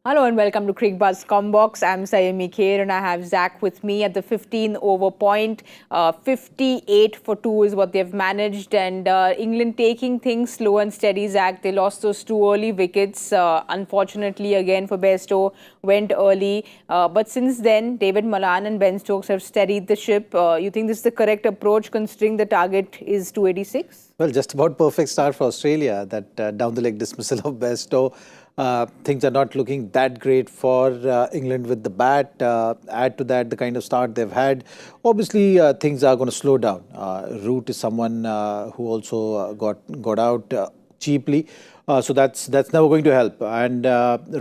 Hello and welcome to Cricbuzz Comm Box. I'm Saiyami Kher and I have Zach with me at the 15 over point. 58 for 2 is what they've managed, and England taking things slow and steady. Zach, they lost those 2 early wickets. Unfortunately, again for Bairstow, went early. But since then, David Malan and Ben Stokes have steadied the ship. You think this is the correct approach considering the target is 286? Well, just about perfect start for Australia. That down the leg dismissal of Bairstow. Things are not looking that great for England with the bat. Add to that the kind of start they've had. Obviously, things are going to slow down. Root is someone who also got out cheaply. So that's never going to help. And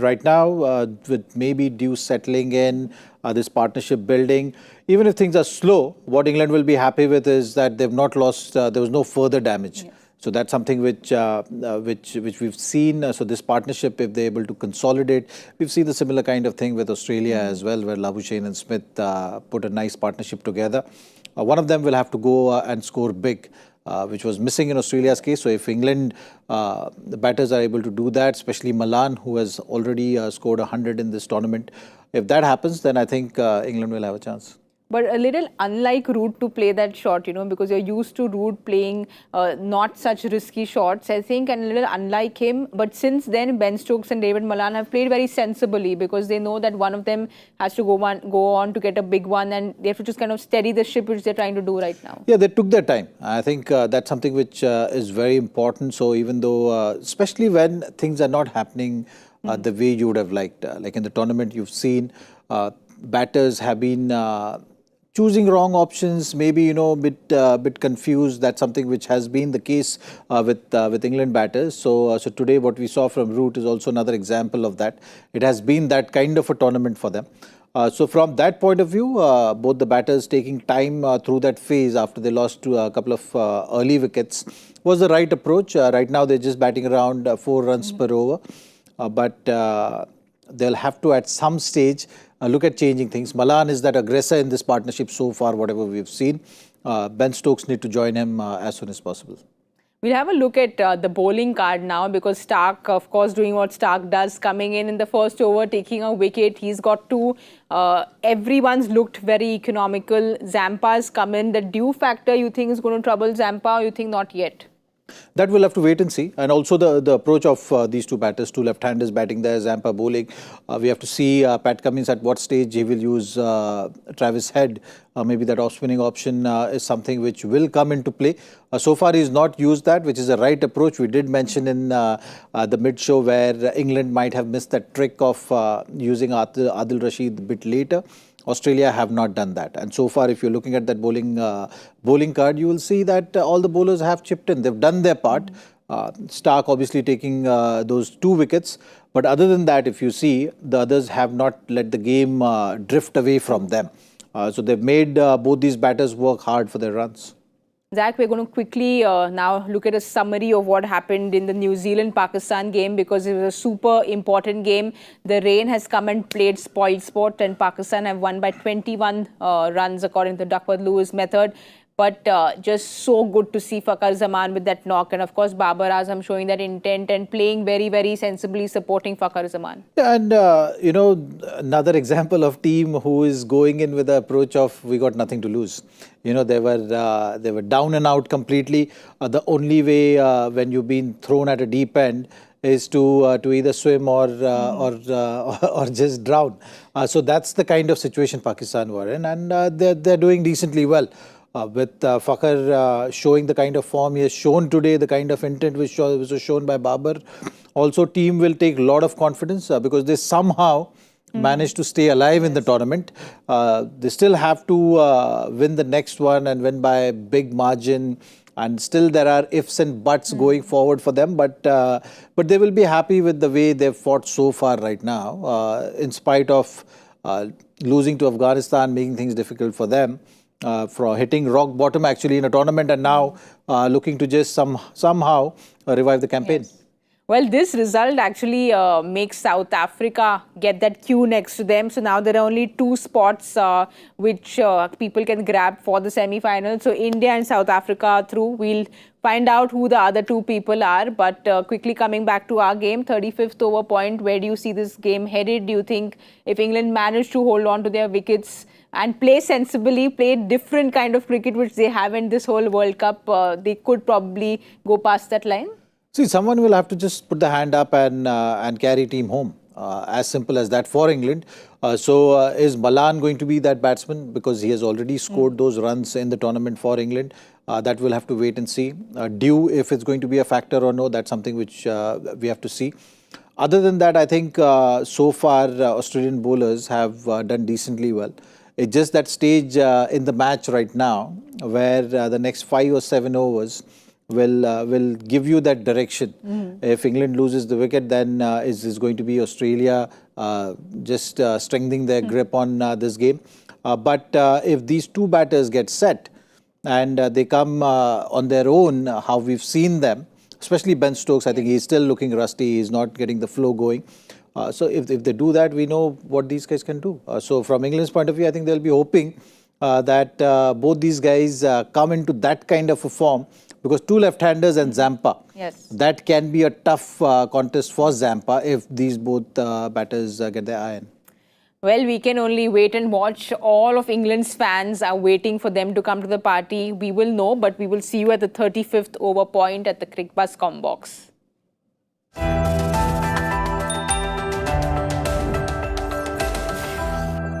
right now, with maybe Dew settling in, this partnership building, even if things are slow, what England will be happy with is that they've not lost, there was no further damage. Yes. So that's something which we've seen. So this partnership, if they're able to consolidate, we've seen the similar kind of thing with Australia as well, where Labuschagne and Smith put a nice partnership together. One of them will have to go and score big, which was missing in Australia's case. So if England, the batters are able to do that, especially Malan, who has already scored 100 in this tournament, if that happens, then I think England will have a chance. But a little unlike Root to play that shot, because you're used to Root playing not such risky shots, I think, and a little unlike him. But since then, Ben Stokes and David Malan have played very sensibly because they know that one of them has to go on to get a big one, and they have to just kind of steady the ship, which they're trying to do right now. Yeah, they took their time. I think that's something which is very important. So even though, especially when things are not happening the way you would have liked, like in the tournament, you've seen batters have been choosing wrong options, maybe bit confused. That's something which has been the case with England batters. So today what we saw from Root is also another example of that. It has been that kind of a tournament for them. So from that point of view, both the batters taking time through that phase after they lost to a couple of early wickets was the right approach. Right now they're just batting around 4 runs per over, but they'll have to at some stage look at changing things. Malan is that aggressor in this partnership so far, whatever we've seen. Ben Stokes need to join him as soon as possible. We'll have a look at the bowling card now because Starc, of course, doing what Starc does, coming in the first over, taking a wicket. He's got 2. Everyone's looked very economical. Zampa's come in. The Dew factor, you think is going to trouble Zampa, or you think not yet? That we'll have to wait and see. And also the approach of these two batters, two left-handers batting there, Zampa bowling. We have to see Pat Cummins at what stage he will use Travis Head. Maybe that off-spinning option is something which will come into play. So far he's not used that, which is the right approach. We did mention in the mid-show where England might have missed that trick of using Adil Rashid a bit later. Australia have not done that. And so far, if you're looking at that bowling card, you will see that all the bowlers have chipped in. They've done their part. Starc obviously taking those 2 wickets. But other than that, if you see, the others have not let the game drift away from them. So they've made both these batters work hard for their runs. Zach, we're going to quickly now look at a summary of what happened in the New Zealand-Pakistan game because it was a super important game. The rain has come and played spoil sport, and Pakistan have won by 21 runs according to the Duckworth-Lewis method. But just so good to see Fakhar Zaman with that knock. And of course, Babar Azam showing that intent and playing very, very sensibly, supporting Fakhar Zaman. Yeah, and, another example of team who is going in with the approach of we got nothing to lose. They were down and out completely. The only way when you've been thrown at a deep end is to either swim or just drown. So that's the kind of situation Pakistan were in, and they're doing decently well. With Fakhar showing the kind of form he has shown today, the kind of intent which was shown by Babar. Also, team will take a lot of confidence because they somehow managed to stay alive in the tournament. They still have to win the next one and win by a big margin. And still there are ifs and buts going forward for them. But they will be happy with the way they've fought so far right now. In spite of losing to Afghanistan, making things difficult for them. For hitting rock bottom actually in a tournament and now looking to just somehow revive the campaign. Yes. Well, this result actually makes South Africa get that queue next to them. So now there are only two spots which people can grab for the semi-final. So India and South Africa are through. We'll find out who the other two people are. But quickly coming back to our game, 35th over point, where do you see this game headed? Do you think if England manage to hold on to their wickets and play sensibly, play different kind of cricket which they haven't this whole World Cup, they could probably go past that line? See, someone will have to just put the hand up and carry team home. As simple as that for England. Is Malan going to be that batsman? Because he has already scored those runs in the tournament for England. That we'll have to wait and see. Dew, if it's going to be a factor or no, that's something which we have to see. Other than that, I think so far Australian bowlers have done decently well. It's just that stage in the match right now where the next 5 or 7 overs will give you that direction. If England loses the wicket, then is going to be Australia just strengthening their grip on this game. But if these two batters get set and they come on their own, how we've seen them, especially Ben Stokes, I think he's still looking rusty. He's not getting the flow going. So if they do that, we know what these guys can do. So from England's point of view, I think they'll be hoping that both these guys come into that kind of a form. Because two left-handers and Zampa, yes, that can be a tough contest for Zampa if these both batters get their iron. Well, we can only wait and watch. All of England's fans are waiting for them to come to the party. We will know, but we will see you at the 35th over point at the Cricbuzz Comm Box.